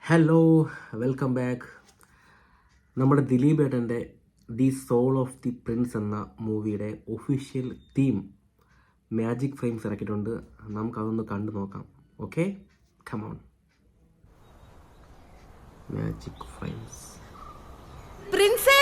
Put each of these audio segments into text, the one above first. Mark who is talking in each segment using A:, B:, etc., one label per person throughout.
A: Hello, welcome back. നമ്മുടെ ദിലീപ് ഏട്ടൻ്റെ the soul of the prince എന്ന മൂവിയുടെ ഒഫീഷ്യൽ തീം മാജിക് ഫ്രെയിംസ് ഇറക്കിയിട്ടുണ്ട്. നമുക്കതൊന്ന് കണ്ടു നോക്കാം. Okay, come on. Magic frames.
B: പ്രിൻസേ,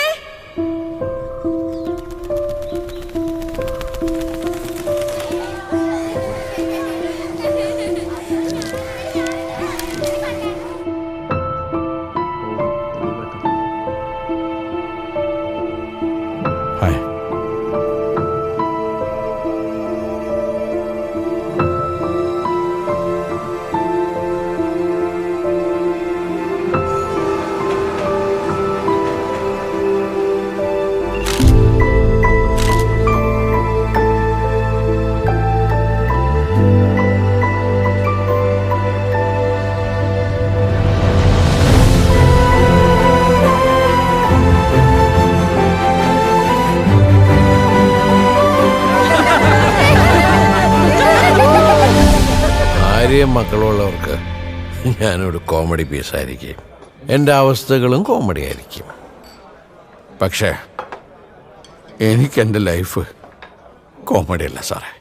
C: ഭാര്യയും മക്കളുള്ളവർക്ക് ഞാനൊരു കോമഡി പീസായിരിക്കും. എൻ്റെ അവസ്ഥകളും കോമഡി ആയിരിക്കും. പക്ഷേ എനിക്കെൻ്റെ ലൈഫ് കോമഡി അല്ല സാറേ.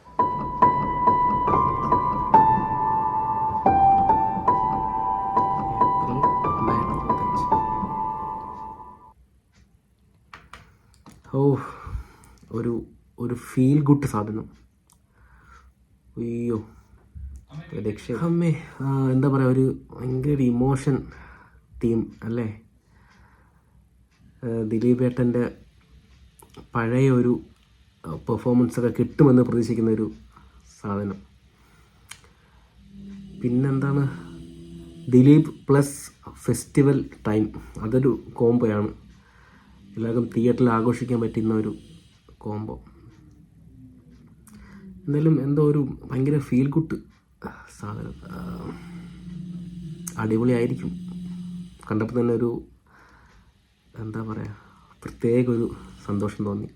A: ഒരു ഫീൽ ഗുഡ് സാധനം. അയ്യോ അമ്മേ, എന്താ പറയുക, ഒരു ഭയങ്കര ഇമോഷൻ തീം അല്ലേ. ദിലീപ് ഏട്ടൻ്റെ പഴയ ഒരു പെർഫോമൻസൊക്കെ കിട്ടുമെന്ന് പ്രതീക്ഷിക്കുന്ന ഒരു സാധനം. പിന്നെന്താണ്, ദിലീപ് പ്ലസ് ഫെസ്റ്റിവൽ ടൈം, അതൊരു കോംബോയാണ്. എല്ലാവർക്കും തിയേറ്ററിൽ ആഘോഷിക്കാൻ പറ്റുന്ന ഒരു കോംബോ. എന്തായാലും എന്തോ ഒരു ഭയങ്കര ഫീൽ ഗുഡ് സാധനം. അടിപൊളിയായിരിക്കും. കണ്ടപ്പോൾ തന്നെ ഒരു എന്താ പറയുക, പ്രത്യേക ഒരു സന്തോഷം തോന്നി.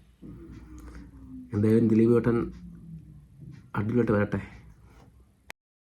A: എന്തായാലും ദിലീപ് ഏട്ടൻ അടിപൊളിയായിട്ട് വരട്ടെ.